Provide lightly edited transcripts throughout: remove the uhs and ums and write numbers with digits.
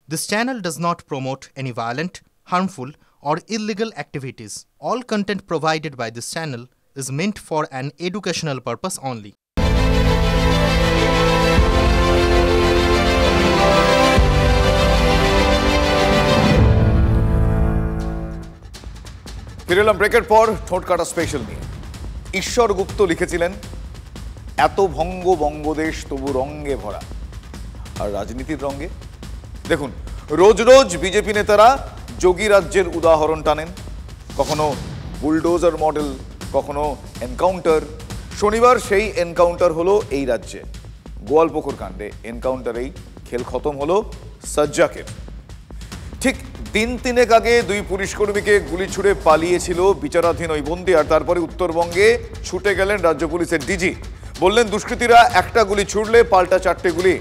This channel does not promote any violent, harmful, or illegal activities. All content provided by this channel is meant for an educational purpose only. ফিরে এলাম ব্রেকের পর ঠোঁট কাটা special নিয়ে। ঈশ্বর গুপ্ত লিখেছিলেন, এত ভঙ্গ বঙ্গদেশ তবু রঙ্গে ভরা। আর রাজনীতির রঙ্গে দেখুন, রোজ রোজ বিজেপি নেতারা যোগী রাজ্যের উদাহরণ টানেন, কখনো বুলডোজার মডেল, কখনো এনকাউন্টার। শনিবার সেই এনকাউন্টার হলো এই রাজ্যে, গোয়ালপুকুর কাণ্ডে এনকাউন্টারেই খেল খতম হলো সাজ্জাকের। ঠিক দিন তিনেক আগে দুই পুলিশকর্মীকে গুলি ছুড়ে পালিয়েছিল বিচারাধীন ওই বন্দী, আর তারপরে উত্তরবঙ্গে ছুটে গেলেন রাজ্য পুলিশের ডিজি। বললেন দুষ্কৃতীরা একটা গুলি ছুড়লে পাল্টা চারটে গুলি।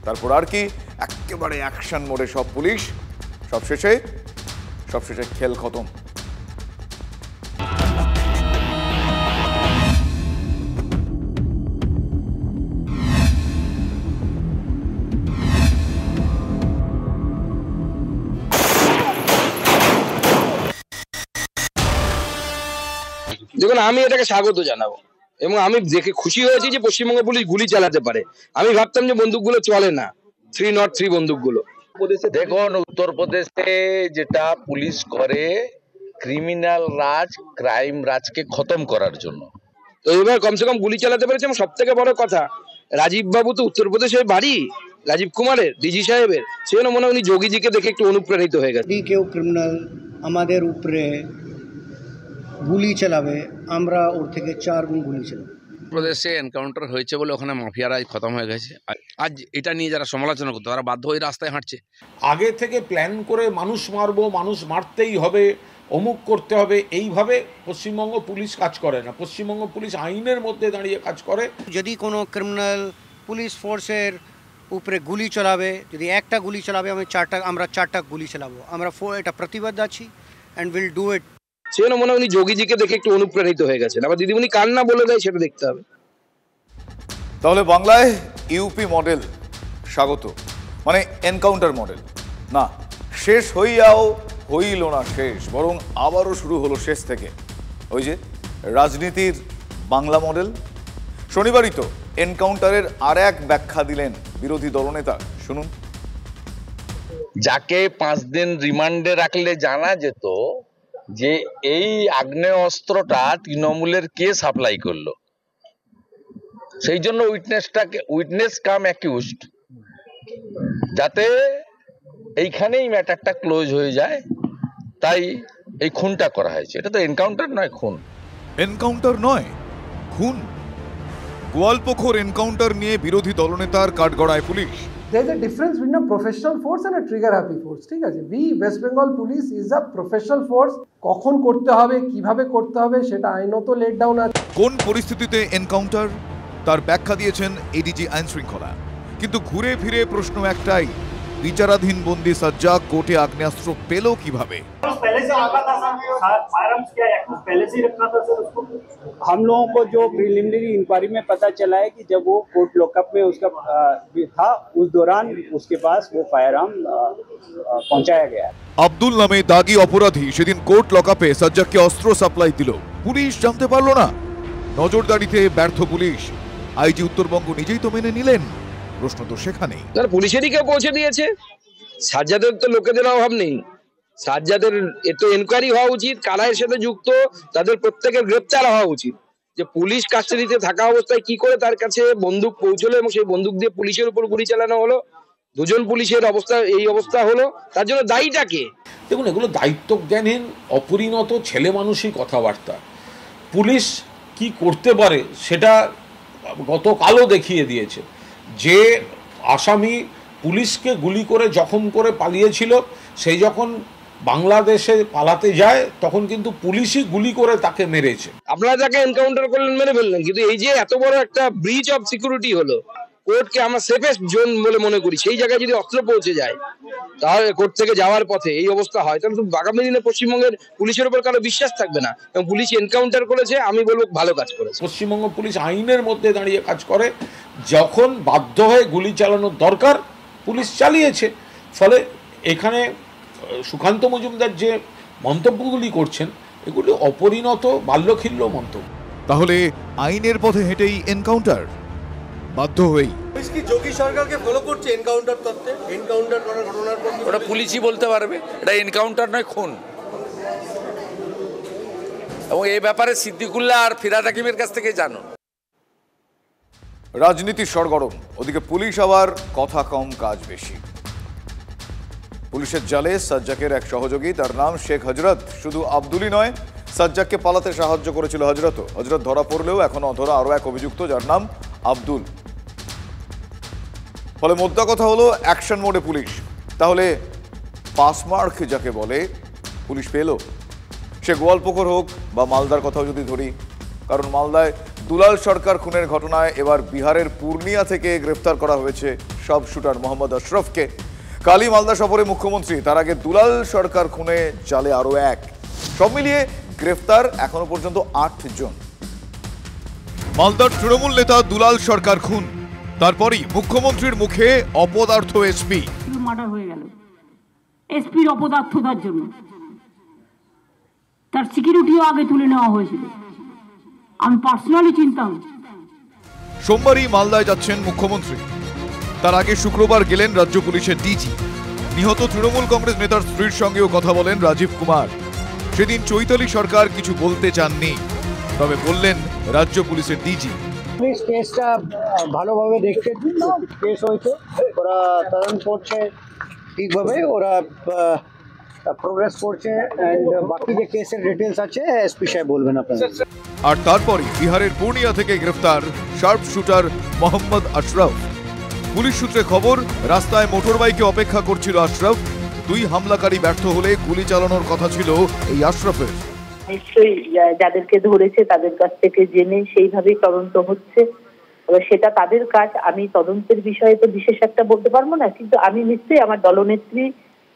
তারপর আর কি, একেবারে অ্যাকশন মোডে সব পুলিশ। সবশেষে খেল খতম। দেখুন, আমি এটাকে স্বাগত জানাবো এবং আমি দেখে খুশি হয়েছি যে পশ্চিমবঙ্গ পুলিশ গুলি চালাতে পারে। আমি ভাবতাম যে বন্দুকগুলো চলে না, 303 বন্দুকগুলো। দেখুন, উত্তরপ্রদেশে যেটা পুলিশ করে, ক্রিমিনাল রাজ, ক্রাইম রাজকে খতম করার জন্য, তো এবার কমসে কম গুলি চালাতে পেরেছে। এবং সব থেকে বড় কথা, রাজীব বাবু তো উত্তরপ্রদেশের বাড়ি, রাজীব কুমারের, ডিজি সাহেবের, সেজন্য মনে হয় উনি যোগীজিকে দেখে একটু অনুপ্রাণিত হয়ে গেছে। কেউ ক্রিমিনাল আমাদের উপরে গুলি চালাবে, আমরা ওর থেকে 4 গুণ গুলি চালাবো। প্রদেশে এনকাউন্টার হয়েছে বলে ওখানে মাফিয়ারা খতম হয়ে গেছে। আজ এটা নিয়ে যারা সমালোচনা করতো তারা বাধ্য হয়ে রাস্তায় হাঁটছে। আগে থেকে প্ল্যান করে মানুষ মারবো, মানুষ মারতেই হবে, অমুক করতে হবে, এইভাবে পশ্চিমবঙ্গ পুলিশ কাজ করে না। পশ্চিমবঙ্গ পুলিশ আইনের মধ্যে দাঁড়িয়ে কাজ করে। যদি কোনো ক্রিমিনাল পুলিশ ফোর্সের উপরে গুলি চালাবে, যদি একটা গুলি চালাবে, আমরা চারটা গুলি চালাবো। আমরা এটা প্রতিবদ্ধ আছি অ্যান্ড উইল ডু ইট। সেজন্য মনে হয় উনি যোগীজিকে দেখে একটু অনুপ্রাণিত হয়ে গেছেন। আবার দিদিমণি কার না বলে দেয় সেটা দেখতে হবে। তাহলে বাংলায় ইউপি মডেল স্বাগত, মানে এনকাউন্টার মডেল না, শেষ হইয়াও হইল না শেষ, বরং আবারও শুরু হলো শেষ থেকে। ওই যে রাজনীতির বাংলা মডেল। শনিবারই তো এনকাউন্টারের আর এক ব্যাখ্যা দিলেন বিরোধী দলনেতা, শুনুন। যাকে 5 দিন রিমান্ডে রাখলে জানা যেত যে এই আগ্নেয়াস্ত্রটা তৃণমূলের কে সাপ্লাই করলো, সেই জন্য উইটনেস কাম অ্যাকিউজড, যাতে এইখানেই ম্যাটারটা ক্লোজ হয়ে যায়, তাই এই খুনটা করা হয়েছে। এটা তো এনকাউন্টার নয়, খুন। এনকাউন্টার নয়, খুন। গোয়ালপুকুর এনকাউন্টার নিয়ে বিরোধী দলনেতার কাঠগড়ায় police. There is a difference between a professional force and a trigger happy force. ঠিক আছে, we West Bengal Police is a professional force. কখন করতে হবে, কিভাবে করতে হবে, সেটা আইনত লেট ডাউন আছে। কোন পরিস্থিতিতে এনকাউন্টার, তার ব্যাখ্যা দিয়েছেন এডিজি আইন শৃঙ্খলা। কিন্তু ঘুরে ফিরে প্রশ্ন একটাই, বিচারাধীন বন্দী সাজ্জাক কোর্টে আগ্নেয়াস্ত্র পেল কিভাবে? हम लोगों को जो प्रिलिमिनरी इंक्वायरी में पता चला है कि जब वो कोर्ट लॉकअप में उसका था, उस दौरान उसके पास वो फायरआर्म पहुंचाया गया। আব্দুল নামে দাগি অপরাধী সেদিন কোর্ট লকআপে সাজ্জাককে অস্ত্র সাপ্লাই দিল, পুলিশ জানতে পারল না। নজরদারিতে ব্যর্থ পুলিশ, আইজি উত্তরবঙ্গ নিজেই তো মেনে নিলেন। প্রশ্ন তো সেখানেই, পুলিশেরই কেউ পৌঁছে দিয়েছে। সাজ্জাদের তো লোকেদের অভাব নেই, সাজ্জাদের এত এনকোয়ারি হওয়া উচিত, কারা এর সাথে যুক্ত তাদের প্রত্যেকের গ্রেপ্তার হওয়া উচিত। যে পুলিশ কাস্টাডিতে থাকা অবস্থায় কি করে তার কাছে বন্দুক পৌঁছলো এবং সেই বন্দুক দিয়ে পুলিশের উপর গুলি চালানো হলো, দুজন পুলিশের অবস্থা এই অবস্থা হলো, তার জন্য দায়ীটা কে? দেখুন, এগুলো দায়িত্বজ্ঞানহীন, অপরিণত ছেলে মানুষই কথাবার্তা। পুলিশ কি করতে পারে সেটা গতকালও দেখিয়ে দিয়েছে। যে আসামি পুলিশকে গুলি করে জখম করে পালিয়েছিল, সেই যখন বাংলাদেশে পালাতে যায় তখন কিন্তু পুলিশই গুলি করে তাকে মেরেছে। আপনারা তাকে এনকাউন্টার করলেন, মেরে ফেললেন, কিন্তু এই যে এত বড় একটা ব্রিচ অফ সিকিউরিটি হলো, কোর্টকে আমরা সেফেস্ট জোন বলে মনে করি, সেই জায়গায় যদি অস্ত্র পৌঁছে যায়, তাহলে কোর্ট থেকে যাওয়ার পথে এই অবস্থা হয়, তাহলে তো আগামী দিনে পশ্চিমবঙ্গের পুলিশের উপর কারো বিশ্বাস থাকবে না। এবং পুলিশ এনকাউন্টার করেছে, আমি বলবো ভালো কাজ করেছে। পশ্চিমবঙ্গ পুলিশ আইনের মধ্যে দাঁড়িয়ে কাজ করে, যখন বাধ্য হয়ে গুলি চালানোর দরকার পুলিশ চালিয়েছে। ফলে এখানে সুকান্ত মজুমদার যে মন্তব্যগুলি করছেন এগুলি অপরিণত বাল্যখিল্য মন্তব্য। তাহলে আইনের পথে হেঁটেই এনকাউন্টার, বাধ্য হয়েই। যোগী সরকারকে ফলো করছে এনকাউন্টার তত্ত্বে, এনকাউন্টার করার ঘটনার পর ওটা পুলিশই বলতে পারবে, এটা এনকাউন্টার নয়, খুন। এবং এই ব্যাপারে সিদ্দিকুল্লাহ আর ফিরহাদ হাকিমের কাছ থেকে জানুন। রাজনীতির সরগরম, ওদিকে পুলিশ আবার কথা কম কাজ বেশি। পুলিশের জালে সাজ্জাকের এক সহযোগী, তার নাম শেখ হজরত। শুধু আব্দুলই নয়, সাজ্জাককে পালাতে সাহায্য করেছিল হজরতও। হজরত ধরা পড়লেও এখন অধরা আরও এক অভিযুক্ত, যার নাম আব্দুল। ফলে মোদ্দা কথা হলো অ্যাকশন মোডে পুলিশ। তাহলে পাসমার্ক যাকে বলে পুলিশ পেল, সে গোয়ালপুকুর হোক বা মালদার কথাও যদি ধরি, কারণ মালদায় দুলাল সরকার খুনের ঘটনায় এবার বিহারের পূর্ণিয়া থেকে গ্রেফতার করা হয়েছে সব শুটার মোহাম্মদ আশরাফকে। কালই মালদা সফরে মুখ্যমন্ত্রী, তার আগে দুলাল সরকার খুনে জালে আরও এক। সব মিলিয়ে গ্রেফতার এখনো পর্যন্ত 8 জন। মালদার তৃণমূল নেতা দুলাল সরকার খুন, তারপরই মুখ্যমন্ত্রীর মুখে অপদার্থ এসপি। মার্ডার হয়ে গেল এসপির অপদার্থতার জন্য, তার সিকিউরিটিও আগে তুলে নেওয়া হয়েছিল, আমি পার্সোনালি চিন্তাম। সোমবারই মালদায় যাচ্ছেন মুখ্যমন্ত্রী, তার আগে শুক্রবার গেলেন রাজ্য পুলিশের ডিজি। নিহত তৃণমূল কংগ্রেস নেতার স্ত্রীর সঙ্গেও কথা বলেন রাজীব কুমার। সেদিন চৈতালি সরকার কিছু বলতে চাননি, তবে বললেন রাজ্য পুলিশের ডিজি। পুলিশ কেসটা ভালোভাবে দেখছে, কেস হয়েছে, ওরা তদন্ত করছে ঠিকভাবে, ওরা প্রোগ্রেস করছে, বাকি যে কেসের ডিটেলস আছে এসপি সাহেব বলবেন আপনাদের। আর তারপরে বিহারের পূর্ণিয়া থেকে গ্রেফতার sharp shooter Mohammad Ashraf. Police সূত্রে খবর, রাস্তায় মোটরবাইকে অপেক্ষা করছিল আশরাফ। 2 হামলাকারী ব্যর্থ হলে গুলি চালানোর কথা ছিল এই আশরাফের। নিশ্চয়ই যাদেরকে ধরেছে তাদের কাছ থেকে জেনে সেইভাবেই তদন্ত হচ্ছে, এবার সেটা তাদের কাজ। আমি তদন্তের বিষয়ে তো বিশেষ একটা বলতে পারবো না, কিন্তু আমি নিশ্চয়ই আমার দলনেত্রী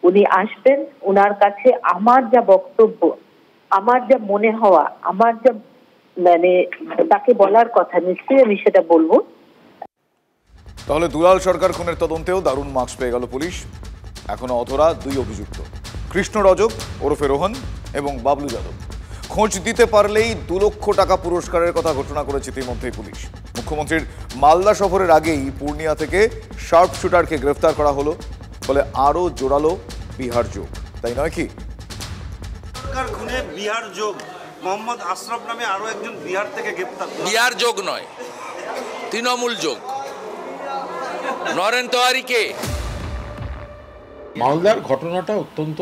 উনি আসবেন, ওনার কাছে আমার যা বক্তব্য, আমার যা মনে হওয়া, আমার যা মানে তাকে বলার কথা, নিশ্চয়ই আমি সেটা বলবো। তাহলে দুলাল সরকার খুনের তদন্তেও দারুণ মার্কস পেয়ে গেল পুলিশ। এখনো অধরা 2 অভিযুক্ত, কৃষ্ণ রজক ওরফে রোহন এবং বাবলু যাদব। খোঁজ দিতে পারলেই 2 লক্ষ টাকা পুরস্কারের কথা ঘোষণা করেছে ইতিমধ্যেই পুলিশ। মুখ্যমন্ত্রীর মালদা সফরের আগেই পূর্ণিয়া থেকে শার্প শুটারকে গ্রেফতার করা হলো, ফলে আরও জোরালো বিহার যোগ, তাই নয় কি? সরকার খুনে বিহার যোগ, মোহাম্মদ আশরাফ নামে আরো একজন বিহার থেকে গ্রেফতার। বিহার যোগ নয়, তৃণমূল যোগ। নরেন তেওয়ারিকে মালদার ঘটনাটা অত্যন্ত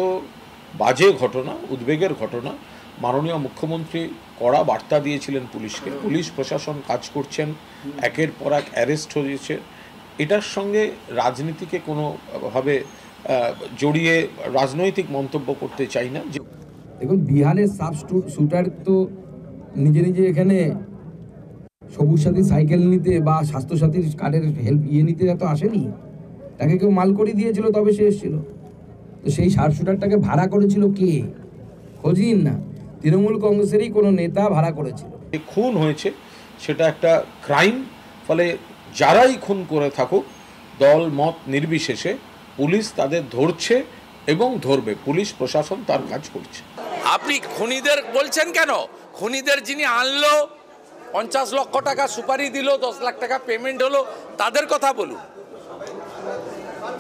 বাজে ঘটনা, উদ্বেগের ঘটনা। মাননীয় মুখ্যমন্ত্রী কড়া বার্তা দিয়েছিলেন পুলিশকে। পুলিশ প্রশাসন কাজ করছেন, একের পর এক অ্যারেস্ট হয়েছে। এটার সঙ্গে রাজনীতিকে কোনোভাবে জড়িয়ে রাজনৈতিক মন্তব্য করতে চাই না। দেখুন, বিহারের সাব শুটার তো নিজে নিজে এখানে সবুজ সাথী সাইকেল নিতে বা স্বাস্থ্যসাথীর কার্ডের হেল্প নিতে তো আসেনি, তাকে কেউ মাল করে দিয়েছিল তবে সে এসেছিল। তো সেই সাব শুটারটাকে ভাড়া করেছিল কে? খোঁজিন না, তৃণমূল কংগ্রেসেরই কোনো নেতা ভাড়া করেছিল। খুন হয়েছে সেটা একটা ক্রাইম, ফলে যারাই খুন করে থাকুক দল মত নির্বিশেষে পুলিশ তাদের ধরছে এবং ধরবে। পুলিশ প্রশাসন তার কাজ করছে। আপনি খুনিদের বলছেন কেন? খুনিদের যিনি আনলো, 50 লক্ষ টাকা সুপারি দিল, 10 লাখ টাকা পেমেন্ট হলো, তাদের কথা বলুন।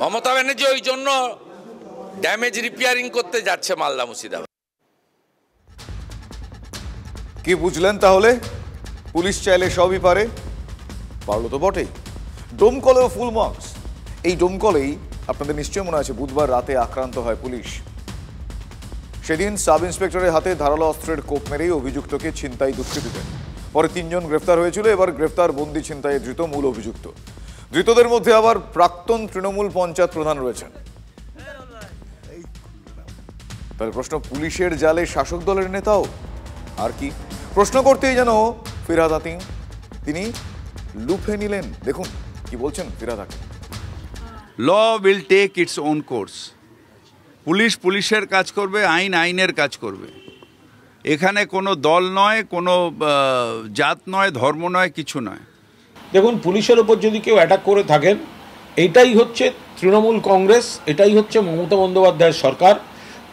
মমতা ব্যানার্জি ওই জন্য ড্যামেজ রিপেয়ারিং করতে যাচ্ছে মালদা মুর্শিদাবাদ। কি বুঝলেন তাহলে? পুলিশ চাইলে সবই পারে, পারলো তো বটেই। ডোমকলেও ফুল মার্কস। এই ডোমকলেই আপনাদের নিশ্চয় মনে আছে বুধবার রাতে আক্রান্ত হয় পুলিশ। সেদিন সাব ইন্সপেক্টরের হাতে ধারালো অস্ত্রের কোপ মেরেই অভিযুক্তকে ছিনতাই দুষ্কৃতীদের। পরে 3 জন গ্রেফতার হয়েছিল। এবার গ্রেফতার বন্দি ছিনতাইয়ে ধৃত মূল অভিযুক্ত। ধৃতদের মধ্যে আবার প্রাক্তন তৃণমূল পঞ্চায়েত প্রধান রয়েছেন। তাহলে প্রশ্ন, পুলিশের জালে শাসক দলের নেতাও? আর কি প্রশ্ন করতেই যেন ফিরহাদ হাকিম, তিনি লুফে নিলেন। দেখুন কি বলছেন Firhad Hakim. Law will take its own course. Police পুলিশের কাজ করবে, আইন আইনের কাজ করবে। এখানে কোনো দল নয়, কোনো জাত নয়, ধর্ম নয়, কিছু নয়। দেখুন, পুলিশের ওপর যদি কেউ অ্যাটাক করে থাকেন এটাই হচ্ছে তৃণমূল কংগ্রেস, এটাই হচ্ছে মমতা বন্দ্যোপাধ্যায়ের সরকার।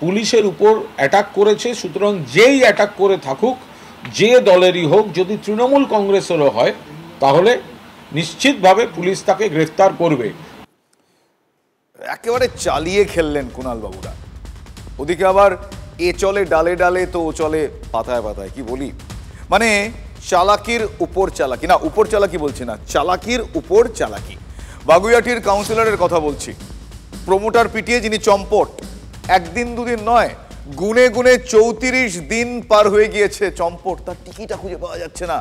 পুলিশের উপর অ্যাটাক করেছে, সুতরাং যেই অ্যাটাক করে থাকুক, যে দলেরই হোক, যদি তৃণমূল কংগ্রেসেরও হয় তাহলে নিশ্চিতভাবে পুলিশ তাকে গ্রেফতার করবে। একেবারে চালিয়ে খেললেন কুণাল বাবুরা। ওদিকে আবার এ চলে ডালে ডালে তো ও চলে পাতায় পাতায়, কি বলি, মানে চালাকির উপর চালাকি, না উপর চালাকি বলছি না, চালাকির উপর চালাকি। বাগুইআটির কাউন্সিলরের কথা বলছি, প্রমোটার পিটিয়ে যিনি চম্পট, একদিন দুদিন নয়, গুনে গুনে 34 দিন পার হয়ে গিয়েছে চম্পট, তার টিকিটা খুঁজে পাওয়া যাচ্ছে না।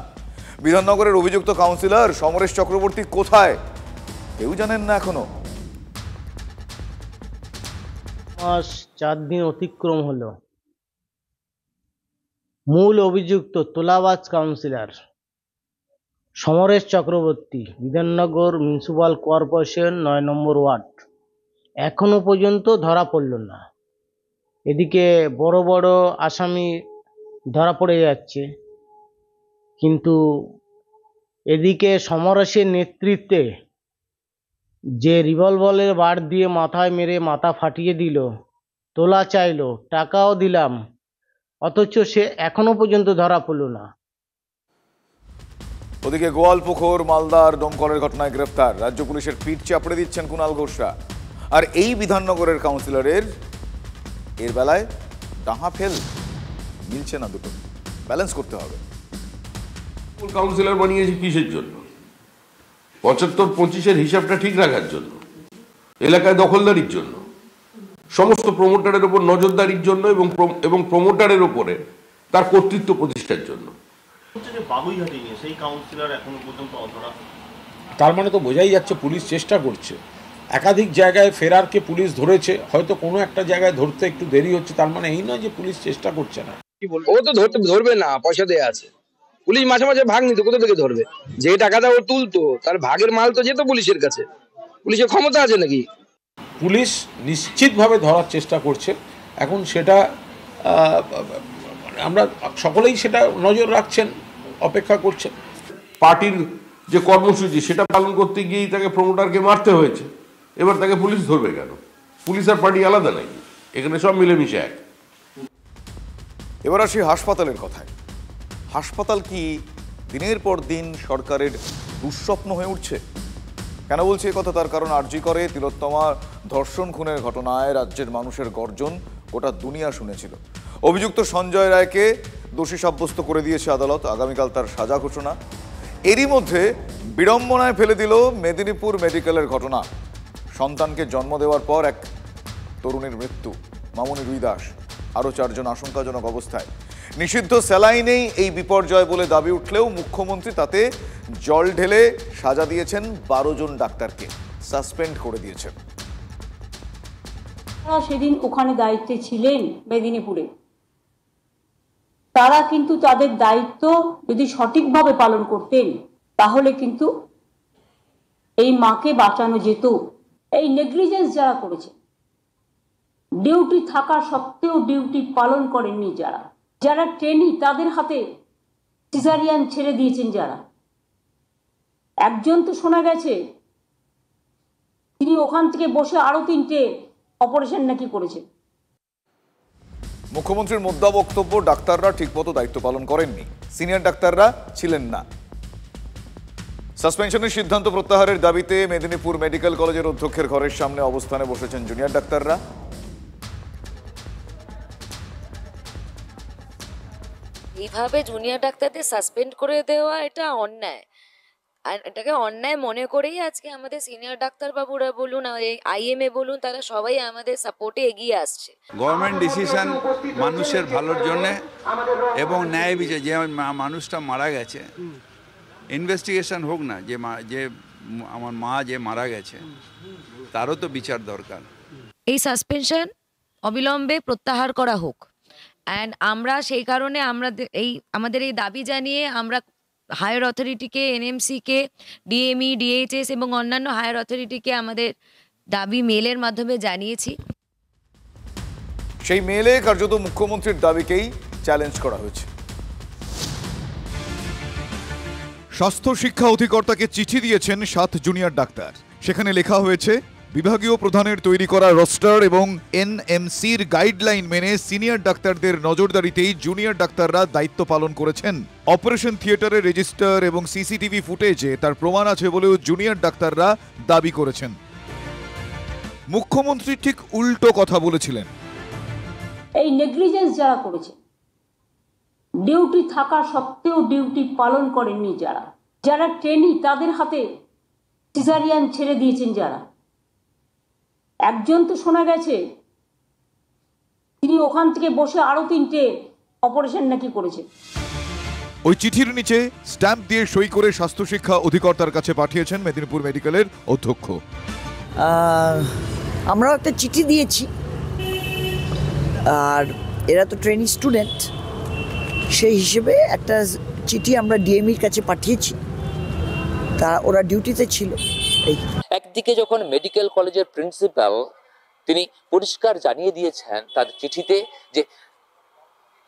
বিধাননগরের অভিযুক্ত কাউন্সিলর সমরেশ চক্রবর্তী কোথায় কেউ জানেন না এখনো। 4 দিন অতিক্রম হলো, মূল অভিযুক্ত তোলাবাজ councillor Samaresh Chakraborty, Bidhannagar municipal corporation 9 নম্বর ওয়ার্ড, এখনো পর্যন্ত ধরা পড়ল না। এদিকে বড় বড় আসামি ধরা পড়ে যাচ্ছে, কিন্তু এদিকে সমরেশের নেতৃত্বে যে রিভলভারের বার দিয়ে মাথায় মেরে মাথা ফাটিয়ে দিল, তোলা চাইলো, টাকাও দিলাম, অথচ সে এখনো পর্যন্ত ধরা পড়ল না। ওদিকে গোয়ালপুকুর মালদার দমকলের ঘটনায় গ্রেফতার, রাজ্য পুলিশের পিঠ চাপড়ে দিচ্ছেন কুণাল ঘোষরা। আর এই বিধাননগরের কাউন্সিলরের এর বেলায় ডাহা ফেল, মিলছে না, দুটো ব্যালেন্স করতে হবে। কাউন্সিলর বানিয়েছে কিসের জন্য? 75-25-এর হিসাবটা ঠিক রাখার জন্য, এলাকায় দখলদারির জন্য, সমস্ত প্রমোটারের উপর নজরদারির জন্য এবং প্রমোটারের উপরে তার কর্তৃত্ব প্রতিষ্ঠার জন্য। তার মানে তো বোঝাই যাচ্ছে পুলিশ চেষ্টা করছে, একাধিক জায়গায় ফেরারকে পুলিশ ধরেছে, হয়তো কোনো একটা জায়গায় ধরতে একটু দেরি হচ্ছে, তার মানে এই নয় যে পুলিশ চেষ্টা করছে না। ও তো ধরবে না, পয়সা দেয়া আছে, পুলিশ মাঝে মাঝে ভাগ নিত, কোথা থেকে ধরবে? যে টাকাটা ও তুলতো তার ভাগের মাল তো যেত পুলিশের কাছে, পুলিশের ক্ষমতা আছে নাকি? পুলিশ নিশ্চিতভাবে ধরার চেষ্টা করছে, এখন সেটা আমরা সকলেই সেটা নজর রাখছেন, অপেক্ষা করছেন। পার্টির যে কর্মসূচি সেটা পালন করতে গিয়েই তাকে প্রমোটারকে মারতে হয়েছে, এবার তাকে পুলিশ ধরবে কেন? পুলিশ আর পার্টি আলাদা নাকি? এখানে সব মিলেমিশে এক। এবার আসি হাসপাতালের কথায়। হাসপাতাল কি দিনের পর দিন সরকারের দুঃস্বপ্ন হয়ে উঠছে? কেন বলছি কথা? তার কারণ আরজি করে তিলোত্তমা ধর্ষণ খুনের ঘটনায় রাজ্যের মানুষের গর্জন গোটা দুনিয়া শুনেছিল। অভিযুক্ত সঞ্জয় রায়কে দোষী সাব্যস্ত করে দিয়েছে আদালত, আগামীকাল তার সাজা ঘোষণা। এরই মধ্যে বিড়ম্বনায় ফেলে দিল মেদিনীপুর মেডিকেলের ঘটনা। সন্তানকে জন্ম দেওয়ার পর এক তরুণীর মৃত্যু, মামনি রুই দাস, আরও 4 জন আশঙ্কাজনক অবস্থায়। নিষিদ্ধ স্যালাইনেই এই বিপর্যয় বলে দাবি উঠলেও মুখ্যমন্ত্রী তাতে জল ঢেলে সাজা দিয়েছেন 12 জন ডাক্তারকে, সাসপেন্ড করে দিয়েছেন। সেদিন ওখানে দায়িত্বে ছিলেন মেদিনীপুরে, তারা কিন্তু তাদের দায়িত্ব যদি সঠিকভাবে পালন করতেন তাহলে কিন্তু এই মাকে বাঁচানো যেত। এই নেগলিজেন্স যারা করেছে, ডিউটি থাকা সত্ত্বেও ডিউটি পালন করেননি যারা, যারা ট্রেনি তাদের হাতে সিজারিয়ান ছেড়ে দিয়েছেন যারা। একজন তো শোনা গেছে তিনি ওখান থেকে বসে আরো 3টে অপারেশন নাকি করেছে। মুখ্যমন্ত্রীর মুদ্রা বক্তব্য, ডাক্তাররা ঠিকমতো দায়িত্ব পালন করেননি, সিনিয়র ডাক্তাররা ছিলেন না। সাসপেনশনের সিদ্ধান্ত প্রত্যাহারের দাবিতে মেদিনীপুর মেডিকেল কলেজের অধ্যক্ষের ঘরের সামনে অবস্থানে বসেছেন জুনিয়র ডাক্তাররা। এইভাবে জুনিয়র ডাক্তারদের সাসপেন্ড করে দেওয়া এটা অন্যায়, আর এটাকে অন্যায় মনে করেই আজকে আমাদের সিনিয়র ডাক্তারবাবুরা বলুন, আইএমএ বলুন, তারা সবাই আমাদের সাপোর্টে এগিয়ে আসছে। গভর্নমেন্ট ডিসিশন মানুষের ভালোর জন্যে এবং ন্যায় বিচার, যে মানুষটা মারা গেছে ইনভেস্টিগেশন হোক না, যে আমার মা যে মারা গেছে তারও তো বিচার দরকার। এই সাসপেনশন অবিলম্বে প্রত্যাহার করা হোক, অ্যান্ড আমরা সেই কারণে আমাদের এই দাবি জানিয়ে আমরা হায়ার অথরিটিকে, এনএমসিকে, ডিএমই, ডিএইচএস এবং অন্যান্য হায়ার অথরিটিকে আমাদের দাবি মেলের মাধ্যমে জানিয়েছি। সেই মেলে কার্যত মুখ্যমন্ত্রীর দাবিকেই চ্যালেঞ্জ করা হয়েছে। স্বাস্থ্য শিক্ষা অধিকর্তাকে চিঠি দিয়েছেন 7 জুনিয়র ডাক্তার। সেখানে লেখা হয়েছে, বিভাগীয় প্রধানের তৈরি করা রোস্টার এবং এনএমসির গাইডলাইন মেনে সিনিয়র ডাক্তারদের নজরদারিতেই জুনিয়র ডাক্তাররা দায়িত্ব পালন করেছেন। অপারেশন থিয়েটারের রেজিস্টার এবং সিসিটিভি ফুটেজে তার প্রমাণ আছে বলেও জুনিয়র ডাক্তাররা দাবি করেছেন। মুখ্যমন্ত্রী ঠিক উল্টো কথা বলেছিলেন। এই নেগলিজেন্স যারা করেছে, ডিউটি থাকা সত্ত্বেও ডিউটি পালন করেননি যারা, যারা ট্রেনি তাদের হাতে সিজারিয়ান ছেড়ে দিয়েছেন যারা, একজন তো শোনা গেছে তিনি ওখান থেকে বসে আরো 3টে অপারেশন নাকি করেছে। ওই চিঠির নিচে স্ট্যাম্প দিয়ে সই করে স্বাস্থ্য শিক্ষা অধিকর্তার কাছে পাঠিয়েছেন মেদিনীপুর মেডিকেলের অধ্যক্ষ। আমরাও একটা চিঠি দিয়েছি, আর এরা তো ট্রেনিং স্টুডেন্ট, সেই হিসেবে একটা চিঠি আমরা ডিএমইর কাছে পাঠিয়েছি, তা ওরা ডিউটিতে ছিল। একদিকে যখন মেডিকেল কলেজের প্রিন্সিপাল তিনি পরিষ্কার জানিয়ে দিয়েছেন তার চিঠিতে যে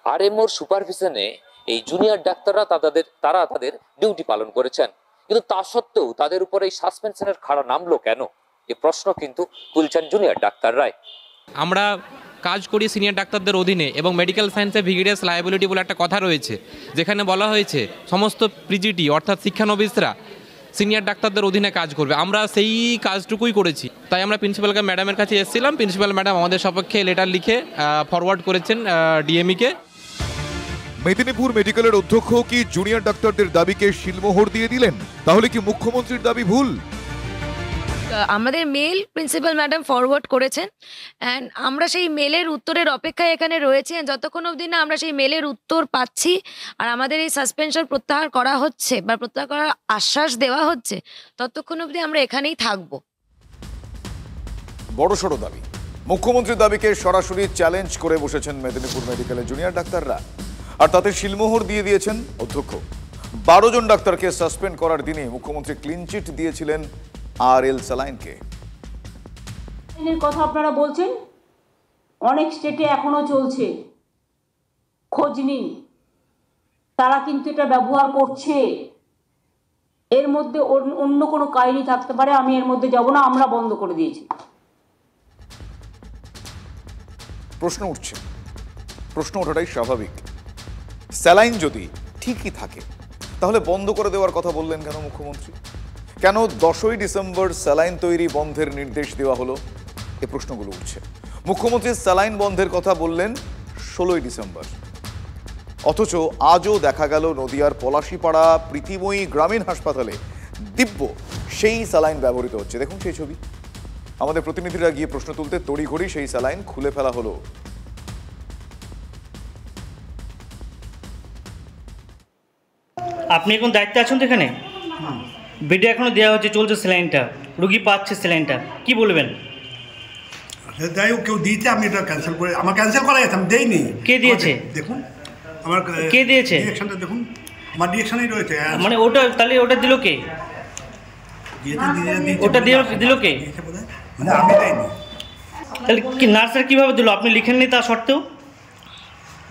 আরএমওর সুপারভিশনে এই জুনিয়র ডাক্তাররা তারা তাদের ডিউটি পালন করেছেন, কিন্তু তা সত্ত্বেও তাদের উপরে এই সাসপেনশনের খাড়া নামলো কেন, এই প্রশ্ন কিন্তু তুলছেন জুনিয়র ডাক্তাররাই। আমরা কাজ করি সিনিয়র ডাক্তারদের অধীনে এবং মেডিকেল সায়েন্সে ভিগিরিয়াস লায়াবিলিটি বলে একটা কথা রয়েছে, যেখানে বলা হয়েছে সমস্ত পিজিটি অর্থাৎ শিক্ষানবিশরা সিনিয়র ডাক্তারদের অধীনে কাজ করবে। আমরা সেই কাজটুকুই করেছি, তাই আমরা প্রিন্সিপালকে ম্যাডামের কাছে এসেছিলাম। প্রিন্সিপাল ম্যাডাম আমাদের সপক্ষে লেটার লিখে ফরওয়ার্ড করেছেন ডিএমইকে। মেদিনীপুর মেডিকেলের অধ্যক্ষ কি জুনিয়র ডাক্তারদের দাবিকে শিলমোহর দিয়ে দিলেন? তাহলে কি মুখ্যমন্ত্রীর দাবি ভুল? আমাদের মেল প্রিন্সিপাল ম্যাডাম ফরওয়ার্ড করেছেন, অ্যান্ড আমরা সেই মেলের উত্তরের অপেক্ষায় এখানে রয়েছি। যতক্ষণ অবধি না আমরা সেই মেলের উত্তর পাচ্ছি আর আমাদের এই সাসপেনশন প্রত্যাহার করা হচ্ছে বা প্রত্যাহার করার আশ্বাস দেওয়া হচ্ছে, ততক্ষণ অবধি আমরা এখানেই থাকবো। বড়সড় দাবি, মুখ্যমন্ত্রীর দাবিকে সরাসরি চ্যালেঞ্জ করে বসেছেন মেদিনীপুর মেডিকেলের জুনিয়র ডাক্তাররা, আর তাতে শিলমোহর দিয়ে দিয়েছেন অধ্যক্ষ। 12 জন ডাক্তারকে সাসপেন্ড করার দিনে মুখ্যমন্ত্রী ক্লিন চিট দিয়েছিলেন আরএল স্যালাইনকে। কথা আপনারা বলছেন, অনেক স্টেটে এখনো চলছে, খোঁজ নিন, তারা কিন্তু এটা ব্যবহার করছে। এর মধ্যে অন্য কোনো কাহিনী থাকতে পারে, আমি এর মধ্যে যাব না, আমরা বন্ধ করে দিয়েছি। প্রশ্ন উঠছে, প্রশ্ন ওঠাটাই স্বাভাবিক। স্যালাইন যদি ঠিকই থাকে তাহলে বন্ধ করে দেওয়ার কথা বললেন কেন মুখ্যমন্ত্রী? কেন 10ই ডিসেম্বর স্যালাইন তৈরি বন্ধের নির্দেশ দেওয়া হলো? এ প্রশ্নগুলো উঠছে। মুখ্যমন্ত্রী স্যালাইন বন্ধের কথা বললেন 16ই ডিসেম্বর, অথচ আজও দেখা গেল নদিয়ার পলাশীপাড়া প্রীতিময়ী গ্রামীণ হাসপাতালে দিব্য সেই স্যালাইন ব্যবহৃত হচ্ছে। দেখুন সেই ছবি। আমাদের প্রতিনিধিরা গিয়ে প্রশ্ন তুলতে তড়িঘড়ি সেই স্যালাইন খুলে ফেলা হলো। আপনি এখন দায়িত্বে আছেন তো এখানে? ভিডিও এখনো দেওয়া হচ্ছে, চলছে স্যালাইনটা, রুগী পাচ্ছে স্যালাইনটা, কি বলবেন? যাই হোক, কেউ দিয়েছে, আমি এটা ক্যান্সেল করে, আমার ক্যান্সেল করা গেছে, আমি দেইনি। কে দিয়েছে দেখুন, আমার কে দিয়েছে? ডিরেকশনটা দেখুন, আমার ডিরেকশনেই রয়েছে। মানে ওটা তাহলে ওটা দিল কে? ওটা দিল কে? মানে আমি দেইনি। তাহলে কি নার্সের কিভাবে দিল? আপনি লিখেননি তা সত্ত্বেও?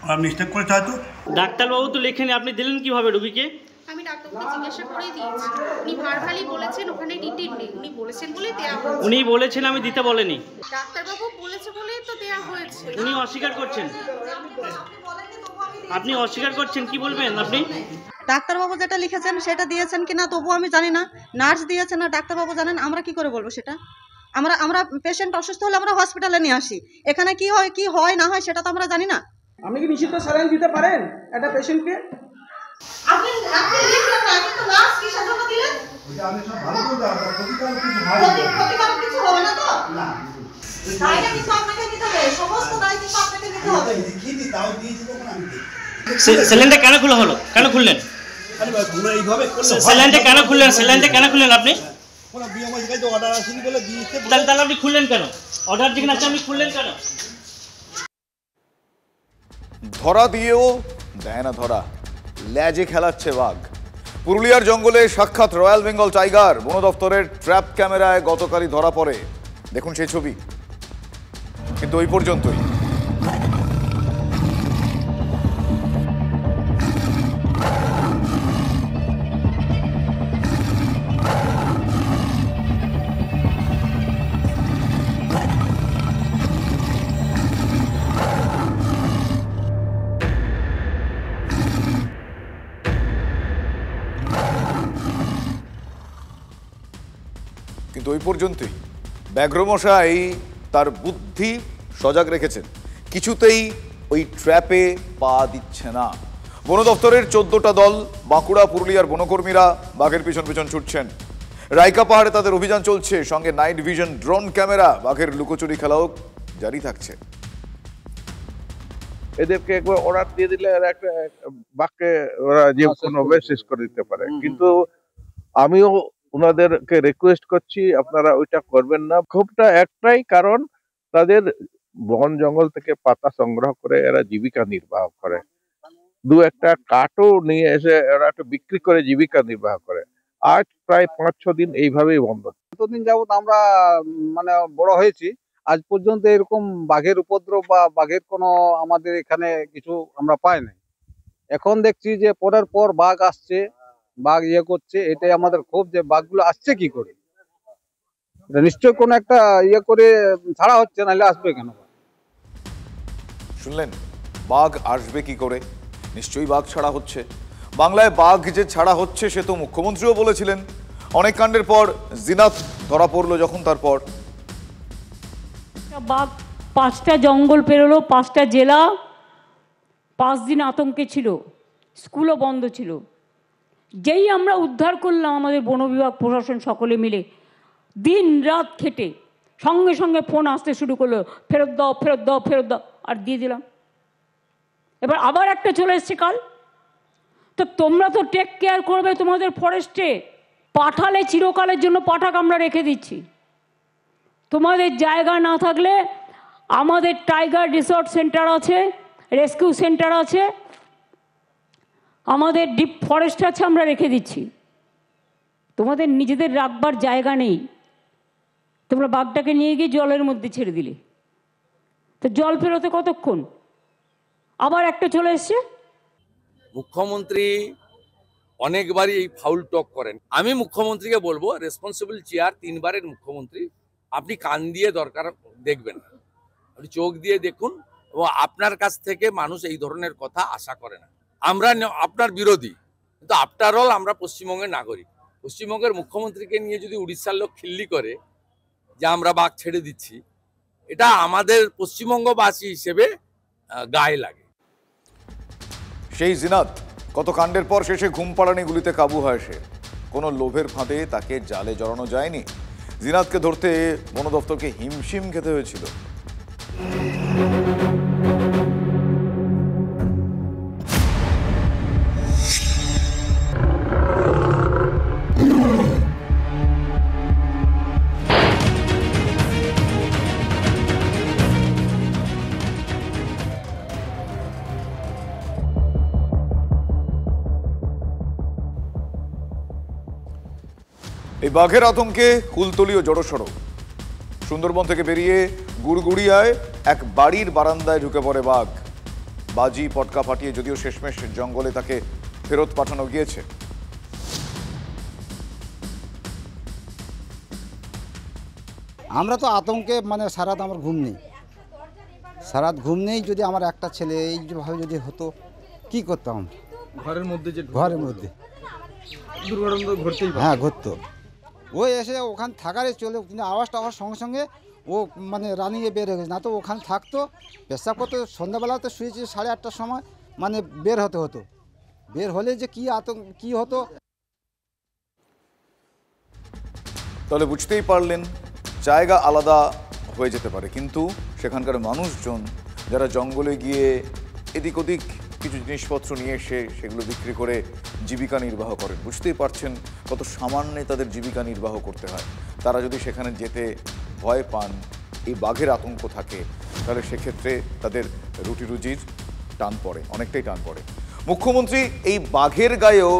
আমার মিস্টেক করেছে হয়তো। ডাক্তারবাবু তো লেখেনি, আপনি দিলেন কিভাবে রুগীকে? আমি ডাক্তারবাবুকে জিজ্ঞাসা করেই দিয়েছি, উনি ভার্বালি বলেছেন, ওখানে ডিটেইল নেই, উনি বলেছেন বলেই দেয়া হয়েছে। উনি বলেছেন, আমি দিতে বলেনি। ডাক্তারবাবু বলেছে বলেই তো দেয়া হয়েছে। উনি অস্বীকার করছেন, আপনি অস্বীকার করছেন, কি বলবেন আপনি? ডাক্তারবাবু যেটা লিখেছেন সেটা দিয়েছেন কিনা তবু আমি জানি না, নার্স দিয়েছেন না ডাক্তারবাবু জানেন, আমরা কি করে বলবো সেটা? আমরা পেশেন্ট অসুস্থ হলে আমরা হসপিটালে নিয়ে আসি, এখানে কি হয় না হয় সেটা তো আমরা জানি না। আপনি কি নিষিদ্ধ স্যালাইন দিতে পারেন একটা পেশেন্টকে? আপনি লিখলেন না, কিন্তু নার্স কিসের জন্য দিলেন? আমি সব ভালো করে দাও, ক্ষতিকারক কিছু হবে না তো? না, দায়টা কিন্তু আপনাকে নিতে হবে, সমস্ত দায় কিন্তু আপনাকে নিতে হবে। লিখি দি, তাও দিয়েছি তখন আমি দিই। স্যালাইনটা কেন খোলা হলো? কেন খুললেন? আরে ভাই, পুরো এইভাবে স্যালাইনটা কেন খুললেন? স্যালাইনটা কেন খুললেন আপনি? কোন বিএমআই কাছে অর্ডার আসেনি বলে দিয়েছে। তাহলে আপনি খুললেন কেন? অর্ডার যেখানে আছে আপনি খুললেন কেন? ধরা দিয়েও দেয় না ধরা, ল্যাজে খেলাচ্ছে বাঘ। পুরুলিয়ার জঙ্গলে সাক্ষাৎ রয়্যাল বেঙ্গল টাইগার। বন দপ্তরের ট্র্যাপ ক্যামেরায় গতকালই ধরা পড়ে। দেখুন সেই ছবি। কিন্তু ওই পর্যন্তই। কিন্তু ওই পর্যন্তই। ব্যাঘ্রমশাই তার বুদ্ধি সজাগ রেখেছেন, কিছুতেই ওই ট্র্যাপে পা দিচ্ছে না। বন দপ্তরের 14টা দল, বাঁকুড়া পুরুলিয়ার বনকর্মীরা বাঘের পিছন পিছন ছুটছেন। রাইকা পাহাড়ে তাদের অভিযান চলছে, সঙ্গে নাইট ভিশন, ড্রোন ক্যামেরা। বাঘের লুকোচুরি খেলাও জারি থাকছে। এদেরকে একবার অর্ডার দিয়ে দিলে এরা একটা বাঘকে ওরা যে কোনোভাবে শেষ করে দিতে পারে, কিন্তু আমিও ওনাদেরকে রিকোয়েস্ট করছি আপনারা ওইটা করবেন না। ক্ষোভটা একটাই কারণ, তাদের বন জঙ্গল থেকে পাতা সংগ্রহ করে এরা জীবিকা নির্বাহ করে, দু একটা কাঠও নিয়ে এসে এরা একটু বিক্রি করে জীবিকা নির্বাহ করে। আজ প্রায় 5-6 দিন এইভাবেই বন্ধ। এতদিন যাবত আমরা মানে বড় হয়েছি, আজ পর্যন্ত এরকম বাঘের উপদ্রব বা বাঘের কোনো আমাদের এখানে কিছু আমরা পাই নাই। এখন দেখছি যে পরের পর বাঘ আসছে, বাঘ ইয়ে করছে, এটাই আমাদের ক্ষোভ যে বাঘগুলো আসছে কি করে। এটা নিশ্চয় কোনো একটা ইয়ে করে ছাড়া হচ্ছে, নাহলে আসবে কেন? শুনলেন, বাঘ আসবে কি করে? নিশ্চয়ই বাঘ ছাড়া হচ্ছে। বাংলায় বাঘ যে ছাড়া হচ্ছে সে তো মুখ্যমন্ত্রীও বলেছিলেন। অনেক কাণ্ডের পর জিনাত ধরা পড়লো যখন, তারপর বাঘ 5টা জঙ্গল পেরোলো, 5টা জেলা, 5 দিন আতঙ্কে ছিল, স্কুলও বন্ধ ছিল। যেই আমরা উদ্ধার করলাম, আমাদের বন বিভাগ প্রশাসন সকলে মিলে দিন রাত খেটে, সঙ্গে সঙ্গে ফোন আসতে শুরু করলো, ফেরত দাও ফেরত দাও ফেরত দাও, আর দিয়ে দিলাম। এবার আবার একটা চলে এসছে কাল। তো তোমরা তো টেক কেয়ার করবে তোমাদের ফরেস্টে, পাঠালে চিরকালের জন্য পাঠাক আমরা রেখে দিচ্ছি। তোমাদের জায়গা না থাকলে আমাদের টাইগার রিসর্ট সেন্টার আছে, রেস্কিউ সেন্টার আছে, আমাদের ডিপ ফরেস্ট আছে, আমরা রেখে দিচ্ছি। তোমাদের নিজেদের রাখবার জায়গা নেই, তোমরা বাঘটাকে নিয়ে গিয়ে জলের মধ্যে ছেড়ে দিলে। তো জল ফেরোতে কতক্ষণ? আবার একটা চলে এসছে। মুখ্যমন্ত্রী অনেকবারই এই ফাউল টক করেন। আমি মুখ্যমন্ত্রীকে বলবো, রেসপন্সিবল চেয়ার, 3 বারের মুখ্যমন্ত্রী, আপনি কান দিয়ে দরকার দেখবেন, আপনি চোখ দিয়ে দেখুন, এবং আপনার কাছ থেকে মানুষ এই ধরনের কথা আশা করে না। আমরা আপনার বিরোধী, কিন্তু আফটার অল আমরা পশ্চিমবঙ্গের নাগরিক। পশ্চিমবঙ্গের মুখ্যমন্ত্রীকে নিয়ে যদি উড়িষ্যার লোক খিল্লি করে যে আমরা বাঘ ছেড়ে দিচ্ছি, এটা আমাদের পশ্চিমবঙ্গবাসী হিসেবে গায়ে লাগে। সেই জিনাত কত কাণ্ডের পর শেষে ঘুম পাড়ানি গুলিতে কাবু হয় সে। কোনো লোভের ফাঁদে তাকে জালে জড়ানো যায়নি। জিনাতকে ধরতে বন দপ্তরকে হিমশিম খেতে হয়েছিল। এই বাঘের আতঙ্কে কুলতলি ও জড়সড়। সুন্দরবন থেকে বেরিয়ে গুড়গুড়িয়ায় এক বাড়ির বারান্দায় ঢুকে পড়ে বাঘ। বাজি পটকা ফাটিয়ে যদিও শেষমেশ জঙ্গলে তাকে ফেরত পাঠানো গিয়েছে। আমরা তো আতঙ্কে মানে সারাত আমার ঘুম নেই, সারাত ঘুম নেই। যদি আমার একটা ছেলে এইভাবে যদি হতো কি করতাম? ঘরের মধ্যে যে ঘরের মধ্যে দুর্ঘটনা ঘটতেই পারে। হ্যাঁ ঘটতো। ও এসে ওখানে থাকারে চলে, কিন্তু আওয়াজটা হওয়ার সঙ্গে সঙ্গে ও মানে রানিংয়ে বের হয়ে গেছে, না তো ওখানে থাকতো। পেশাব করতো, সন্ধ্যাবেলাতে শুয়েছি 8:30টার সময়, মানে বের হতে হতো। বের হলে যে কি আতঙ্ক কি হতো। তাহলে বুঝতেই পারলেন, জায়গা আলাদা হয়ে যেতে পারে, কিন্তু সেখানকার মানুষজন যারা জঙ্গলে গিয়ে এদিক ওদিক কিছু জিনিসপত্র নিয়ে এসে সেগুলো বিক্রি করে জীবিকা নির্বাহ করেন, বুঝতেই পারছেন কত সামান্যে তাদের জীবিকা নির্বাহ করতে হয়। তারা যদি সেখানে যেতে ভয় পান, এই বাঘের আতঙ্ক থাকে, তাহলে সেক্ষেত্রে তাদের রুটি রুজির টান পড়ে, অনেকটাই টান পড়ে। মুখ্যমন্ত্রী এই বাঘের গায়েও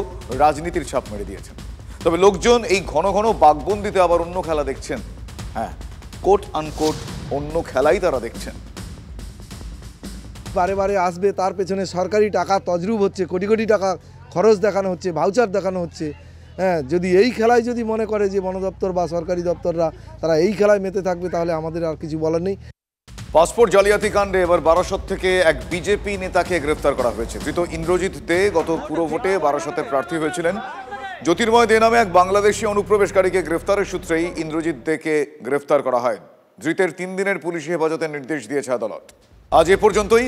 রাজনীতির ছাপ মেরে দিয়েছেন। তবে লোকজন এই ঘন ঘন বাঘবন্দিতে আবার অন্য খেলা দেখছেন। হ্যাঁ, কোট আনকোট অন্য খেলাই তারা দেখছেন। বারে বারে আসবে, তার পেছনে সরকারি টাকা তজরুব হচ্ছে, কোটি কোটি টাকা খরচ দেখানো হচ্ছে, ভাউচার দেখানো হচ্ছে। হ্যাঁ, যদি এই খেলায় যদি মনে করে যে বন দপ্তর বা সরকারি দপ্তররা তারা এই খেলায় মেতে থাকবে, তাহলে আমাদের আর কিছু বলার নেই। পাসপোর্ট জালিয়াতি কাণ্ডে এবার বারাসত থেকে এক বিজেপি নেতাকে গ্রেফতার করা হয়েছে। ধৃত ইন্দ্রজিৎ দে গত পুরভোটে বারাসতের প্রার্থী হয়েছিলেন। জ্যোতির্ময় দে নামে এক বাংলাদেশি অনুপ্রবেশকারীকে গ্রেফতারের সূত্রেই ইন্দ্রজিৎ দেকে গ্রেফতার করা হয়। ধৃতের 3 দিনের পুলিশি হেফাজতের নির্দেশ দিয়েছে আদালত। আজ এ পর্যন্তই।